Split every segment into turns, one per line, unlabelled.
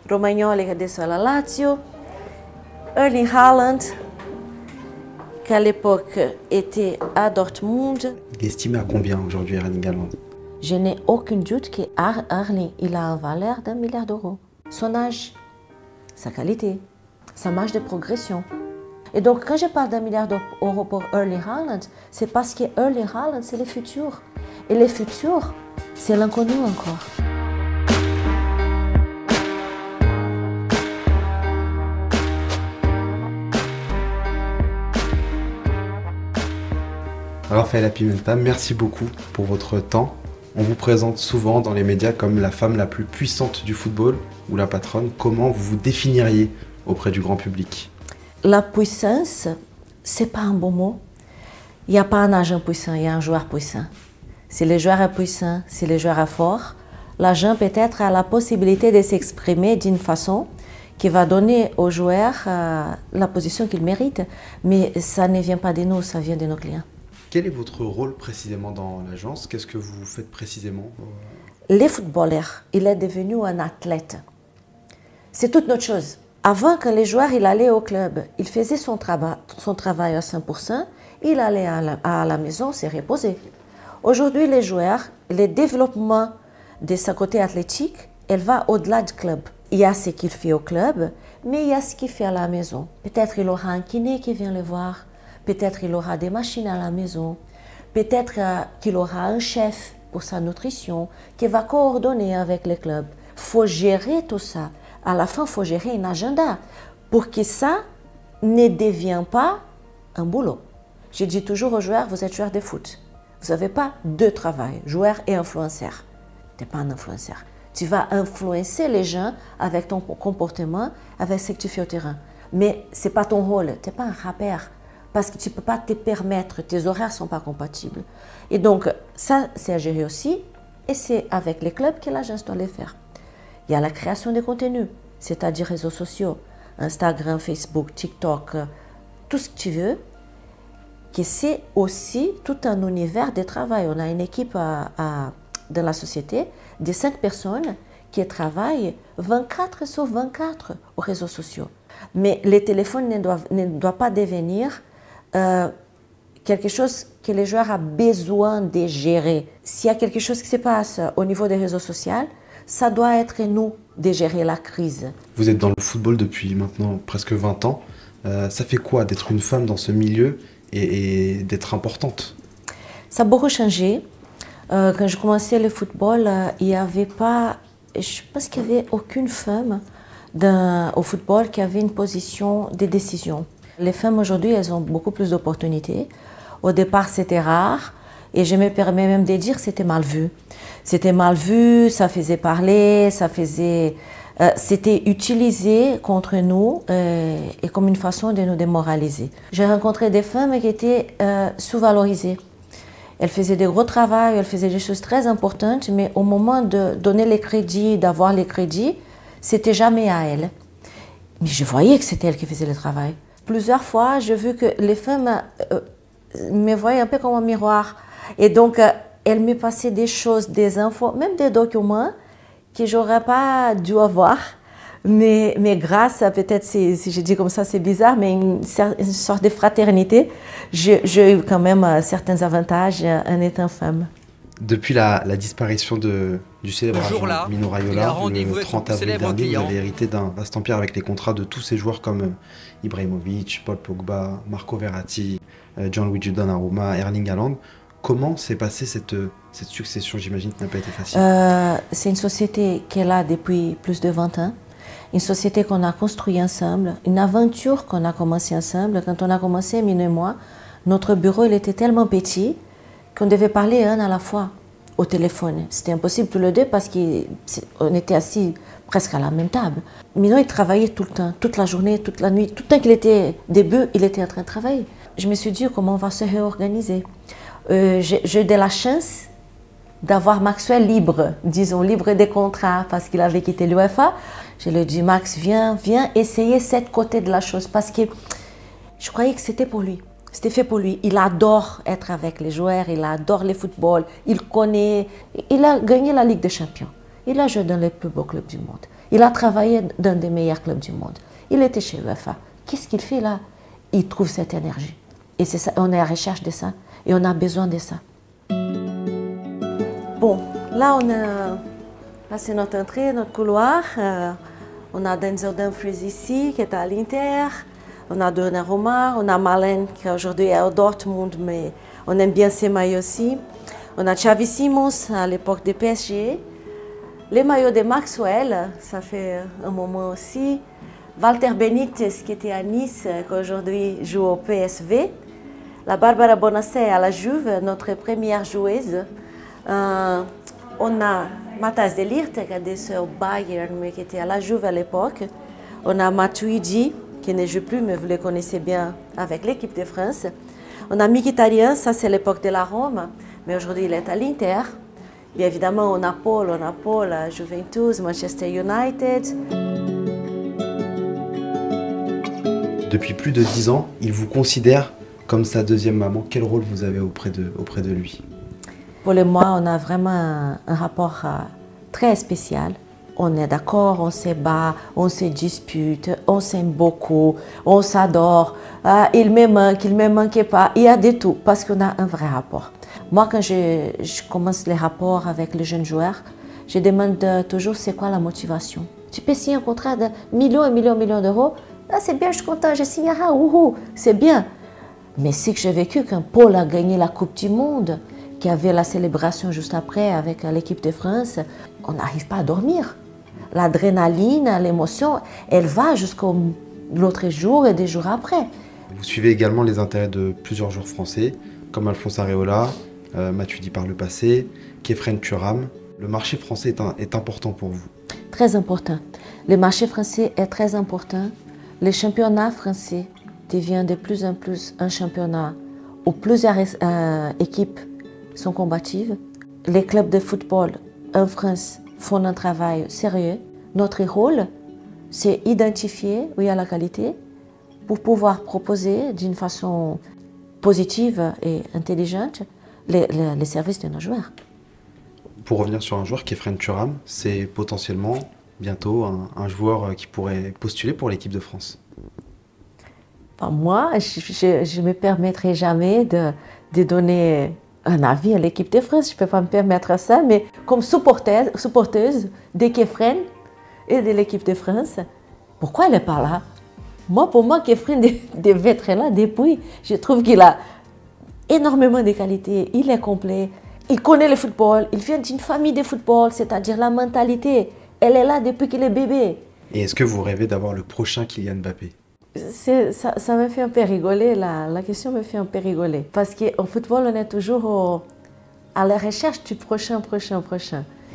Romagnoli qui est descendu à la Lazio, Erling Haaland qui à l'époque était à Dortmund.
Il est estimé à combien aujourd'hui, Erling Haaland?
Je n'ai aucun doute qu'Erling, il a une valeur d'1 milliard d'euros. Son âge, sa qualité, sa marge de progression. Et donc, quand je parle d'1 milliard d'euros pour Erling Haaland, c'est parce que Erling Haaland, c'est le futur. Et le futur, c'est l'inconnu encore.
Rafaela Pimenta, merci beaucoup pour votre temps. On vous présente souvent dans les médias comme la femme la plus puissante du football ou la patronne. Comment vous vous définiriez auprès du grand public?
La puissance, ce n'est pas un bon mot. Il n'y a pas un agent puissant, il y a un joueur puissant. Si le joueur est puissant, si le joueur est fort, l'agent peut-être a la possibilité de s'exprimer d'une façon qui va donner au joueur la position qu'il mérite. Mais ça ne vient pas de nous, ça vient de nos clients.
Quel est votre rôle précisément dans l'agence? Qu'est-ce que vous faites précisément?
Les footballeurs, il est devenu un athlète. C'est toute notre chose. Avant, quand les joueurs il allait au club, il faisait son travail à 100%, il allait à la maison se reposer. Aujourd'hui, les joueurs, le développement de sa côté athlétique, elle va au-delà du club. Il y a ce qu'il fait au club, mais il y a ce qu'il fait à la maison. Peut-être il aura un kiné qui vient le voir. Peut-être qu'il aura des machines à la maison, peut-être qu'il aura un chef pour sa nutrition qui va coordonner avec le club. Il faut gérer tout ça. À la fin, il faut gérer un agenda pour que ça ne devienne pas un boulot. Je dis toujours aux joueurs, vous êtes joueur de foot. Vous n'avez pas deux travails, joueur et influenceur. Tu n'es pas un influenceur. Tu vas influencer les gens avec ton comportement, avec ce que tu fais au terrain. Mais ce n'est pas ton rôle, tu n'es pas un rappeur. Parce que tu ne peux pas te permettre, tes horaires ne sont pas compatibles. Et donc, ça, c'est à gérer aussi, et c'est avec les clubs que l'agence doit les faire. Il y a la création de contenu, c'est-à-dire réseaux sociaux, Instagram, Facebook, TikTok, tout ce que tu veux, que c'est aussi tout un univers de travail. On a une équipe dans la société de 5 personnes qui travaillent 24 sur 24 aux réseaux sociaux. Mais les téléphones ne doivent pas devenir quelque chose que les joueurs ont besoin de gérer. S'il y a quelque chose qui se passe au niveau des réseaux sociaux, ça doit être nous de gérer la crise.
Vous êtes dans le football depuis maintenant presque 20 ans. Ça fait quoi d'être une femme dans ce milieu et d'être importante? Ça
a beaucoup changé. Quand je commençais le football, il n'y avait pas... Je pense qu'il n'y avait aucune femme au football qui avait une position de décision. Les femmes aujourd'hui, elles ont beaucoup plus d'opportunités. Au départ, c'était rare et je me permets même de dire que c'était mal vu. C'était mal vu, ça faisait parler, c'était utilisé contre nous et comme une façon de nous démoraliser. J'ai rencontré des femmes qui étaient sous-valorisées. Elles faisaient des gros travaux, elles faisaient des choses très importantes, mais au moment de donner les crédits, d'avoir les crédits, c'était jamais à elles. Mais je voyais que c'était elles qui faisaient le travail. Plusieurs fois, j'ai vu que les femmes me voyaient un peu comme un miroir. Et donc, elles me passaient des choses, des infos, même des documents que je n'aurais pas dû avoir. Mais grâce à, peut-être, si je dis comme ça, c'est bizarre, mais une sorte de fraternité, j'ai eu quand même certains avantages en étant femme.
Depuis la disparition du célèbre agent Mino Raiola, le 30 avril dernier, vous avez hérité d'un vaste empire avec les contrats de tous ces joueurs comme Ibrahimovic, Paul Pogba, Marco Verratti, Gianluigi Donnarumma, Erling Haaland. Comment s'est passée cette succession? J'imagine que ça n'a pas été facile.
C'est une société qui est là depuis plus de 20 ans. Une société qu'on a construite ensemble, une aventure qu'on a commencée ensemble. Quand on a commencé, Mino et moi, notre bureau il était tellement petit qu'on devait parler un à la fois au téléphone. C'était impossible tous les deux parce qu'on était assis presque à la même table. Mino, il travaillait tout le temps, toute la journée, toute la nuit. Tout le temps qu'il était début, il était en train de travailler. Je me suis dit comment on va se réorganiser. J'ai eu de la chance d'avoir Maxwell libre, disons libre des contrats parce qu'il avait quitté l'UEFA. Je lui ai dit, Max, viens essayer cette côté de la chose parce que je croyais que c'était pour lui. C'était fait pour lui. Il adore être avec les joueurs, il adore le football, il connaît. Il a gagné la Ligue des Champions. Il a joué dans les plus beaux clubs du monde. Il a travaillé dans des meilleurs clubs du monde. Il était chez l'UEFA. Qu'est-ce qu'il fait là? Il trouve cette énergie. Et c'est ça, on est à la recherche de ça. Et on a besoin de ça. Bon, là, là c'est notre entrée, notre couloir. On a Denzel Dumfries ici, qui est à l'Inter. On a Donnarumma, on a Malen, qui aujourd'hui est au Dortmund, mais on aime bien ses maillots aussi. On a Xavi Simons, à l'époque des PSG. Les maillots de Maxwell, ça fait un moment aussi. Walter Benitez, qui était à Nice, qui aujourd'hui joue au PSV. La Barbara Bonassé à la Juve, notre première joueuse. On a Matthijs de Ligt, qui est au Bayern, mais qui était à la Juve à l'époque. On a Matuidi, qui ne joue plus, mais vous le connaissez bien avec l'équipe de France. On a Mkhitaryan, ça c'est l'époque de la Rome, mais aujourd'hui il est à l'Inter. Bien évidemment, on a Paul à Juventus, Manchester United.
Depuis plus de 10 ans, il vous considère comme sa deuxième maman. Quel rôle vous avez auprès de lui?
Pour moi, on a vraiment un rapport très spécial. On est d'accord, on se bat, on se dispute, on s'aime beaucoup, on s'adore. Il me manquait pas. Il y a de tout parce qu'on a un vrai rapport. Moi, quand je commence les rapports avec les jeunes joueurs, je demande toujours c'est quoi la motivation. Tu peux signer un contrat de millions et millions d'euros. Ah, c'est bien, je suis content, je signerai, c'est bien. Mais c'est que j'ai vécu quand Paul a gagné la Coupe du Monde, qu'il y avait la célébration juste après avec l'équipe de France, on n'arrive pas à dormir. L'adrénaline, l'émotion, elle va jusqu'au l'autre jour et des jours après.
Vous suivez également les intérêts de plusieurs joueurs français, comme Alphonse Areola, Matuidi par le passé, Khéphren Thuram. Le marché français est important pour vous?
Très important. Le marché français est très important. Le championnat français devient de plus en plus un championnat où plusieurs équipes sont combatives. Les clubs de football en France font un travail sérieux. Notre rôle, c'est identifier où il y a la qualité pour pouvoir proposer d'une façon positive et intelligente les services de nos joueurs.
Pour revenir sur un joueur, Khéphren Thuram, c'est potentiellement bientôt un joueur qui pourrait postuler pour l'équipe de France.
Moi, je ne me permettrai jamais de donner un avis à l'équipe de France. Je ne peux pas me permettre ça, mais comme supporteuse de Khéphren et de l'équipe de France, pourquoi elle n'est pas là? Pour moi, Khéphren devait être là depuis. Je trouve qu'il a énormément de qualités, il est complet, il connaît le football, il vient d'une famille de football, c'est-à-dire la mentalité. Elle est là depuis qu'il est bébé.
Et est-ce que vous rêvez d'avoir le prochain Kylian Mbappé?
Ça me fait un peu rigoler, la question me fait un peu rigoler. Parce qu'au football, on est toujours à la recherche du prochain.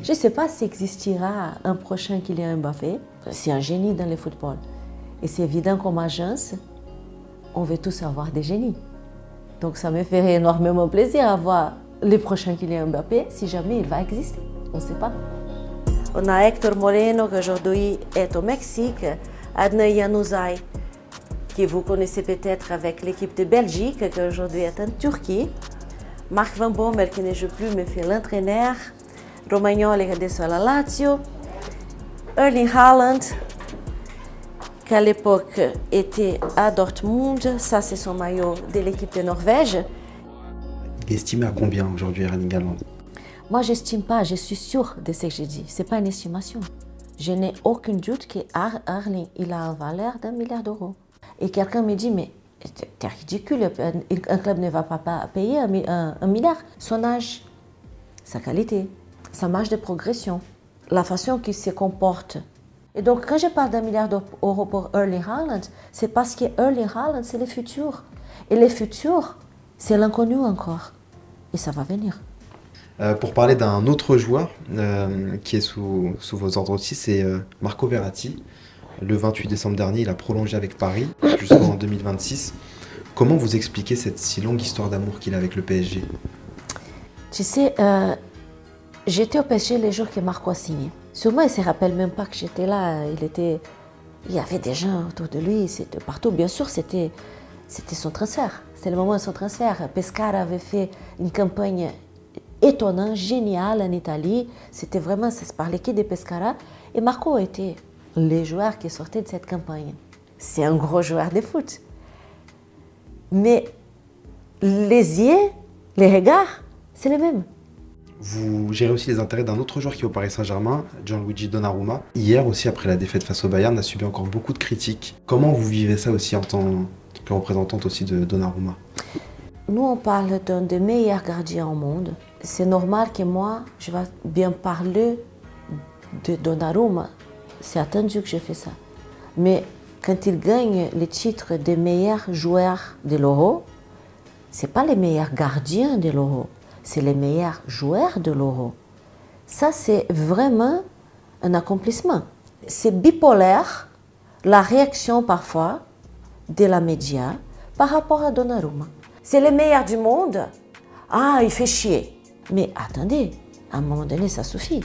Je ne sais pas s'il existera un prochain Kylian Mbappé. C'est un génie dans le football. Et c'est évident comme agence, on veut tous avoir des génies. Donc ça me ferait énormément plaisir à voir le prochain Kylian Mbappé, si jamais il va exister. On ne sait pas. On a Héctor Moreno, qui aujourd'hui est au Mexique, Adnan Januzaj, que vous connaissez peut-être avec l'équipe de Belgique, qui aujourd'hui est en Turquie, Mark Van Bommel, qui ne joue plus mais fait l'entraîneur, Romagnoli, qui est à la Lazio, Erling Haaland, qui à l'époque était à Dortmund, ça c'est son maillot de l'équipe de Norvège.
Il est estimé à combien aujourd'hui, Erling Haaland?
Moi, je n'estime pas, je suis sûre de ce que j'ai dit. Ce n'est pas une estimation. Je n'ai aucun doute qu'Erling, il a une valeur d'1 milliard d'euros. Et quelqu'un me dit, mais c'est ridicule, un club ne va pas payer un milliard. Son âge, sa qualité, sa marge de progression, la façon qu'il se comporte. Et donc, quand je parle d'1 milliard d'euros pour Erling Haaland, c'est parce que Erling Haaland, c'est le futur. Et le futur, c'est l'inconnu encore. Et ça va venir.
Pour parler d'un autre joueur qui est sous vos ordres aussi, c'est Marco Verratti. Le 28 décembre dernier, il a prolongé avec Paris jusqu'en 2026. Comment vous expliquez cette si longue histoire d'amour qu'il a avec le PSG?
Tu sais, j'étais au PSG les jours que Marco a signé. Sûrement, il ne se rappelle même pas que j'étais là. Il y avait des gens autour de lui, c'était partout. Bien sûr, c'était son transfert. C'était le moment de son transfert. Pescara avait fait une campagne étonnante, géniale en Italie. C'était vraiment, ça se parlait que de Pescara. Et Marco était les joueurs qui sortaient de cette campagne. C'est un gros joueur de foot. Mais les yeux, les regards, c'est les mêmes.
Vous gérez aussi les intérêts d'un autre joueur qui est au Paris Saint-Germain, Gianluigi Donnarumma. Hier aussi, après la défaite face au Bayern, a subi encore beaucoup de critiques. Comment vous vivez ça aussi en tant que représentante aussi de Donnarumma?
Nous, on parle d'un des meilleurs gardiens au monde. C'est normal que moi, je vais bien parler de Donnarumma. C'est attendu que je fais ça. Mais quand il gagne le titre des meilleurs joueurs de l'Euro, ce n'est pas les meilleurs gardiens de l'Euro, c'est les meilleurs joueurs de l'Euro. Ça, c'est vraiment un accomplissement. C'est bipolaire, la réaction parfois de la média par rapport à Donnarumma. C'est le meilleur du monde. Ah, il fait chier. Mais attendez, à un moment donné, ça suffit.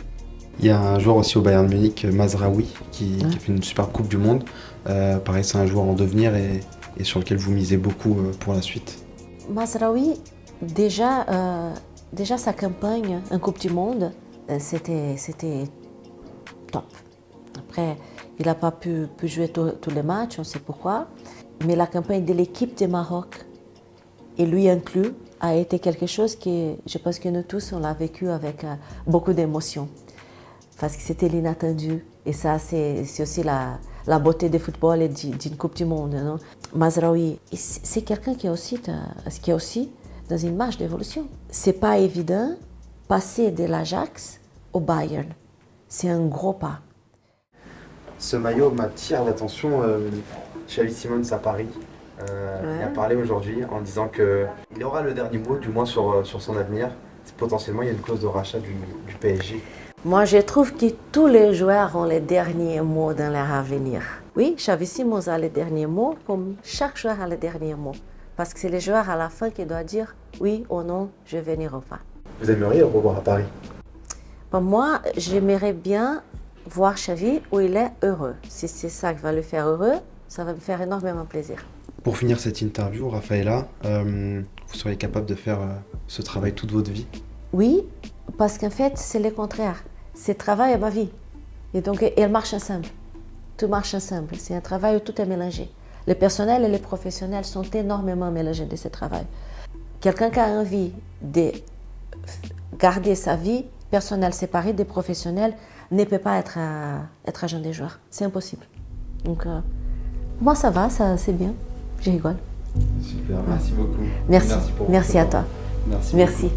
Il y a un joueur aussi au Bayern Munich, Mazraoui, qui a fait une super Coupe du Monde. Pareil, c'est un joueur en devenir et sur lequel vous misez beaucoup pour la suite.
Mazraoui, déjà sa campagne en Coupe du Monde, c'était top. Après, il n'a pas pu jouer tous les matchs, on sait pourquoi. Mais la campagne de l'équipe du Maroc, et lui inclus, a été quelque chose que je pense que nous tous, on l'a vécu avec beaucoup d'émotion. Parce que c'était l'inattendu. Et ça, c'est aussi la beauté du football et d'une Coupe du Monde. Non? Mazraoui, c'est quelqu'un qui est aussi dans une marche d'évolution. C'est pas évident passer de l'Ajax au Bayern. C'est un gros pas.
Ce maillot m'attire l'attention. Xavi Simons à Paris. Il a parlé aujourd'hui en disant qu'il aura le dernier mot, du moins sur son avenir. Potentiellement, il y a une clause de rachat du PSG.
Moi, je trouve que tous les joueurs ont les derniers mots dans leur avenir. Oui, Xavi Simons a les derniers mots, comme chaque joueur a les derniers mots. Parce que c'est les joueurs à la fin qui doivent dire oui ou non, je vais venir ou pas.
Vous aimeriez le revoir à Paris?
Pour moi, j'aimerais bien voir Xavi où il est heureux. Si c'est ça qui va le faire heureux, ça va me faire énormément plaisir.
Pour finir cette interview, Raphaëlla, vous seriez capable de faire ce travail toute votre vie?
Oui, parce qu'en fait, c'est le contraire. C'est travail à ma vie. Et donc, elles marchent ensemble. Tout marche ensemble. C'est un travail où tout est mélangé. Le personnel et les professionnels sont énormément mélangés de ce travail. Quelqu'un qui a envie de garder sa vie personnelle séparée des professionnels ne peut pas être agent des joueurs. C'est impossible. Donc, moi, ça va, c'est bien. Je rigole.
Super, merci beaucoup.
Merci à toi.
Merci.
Merci.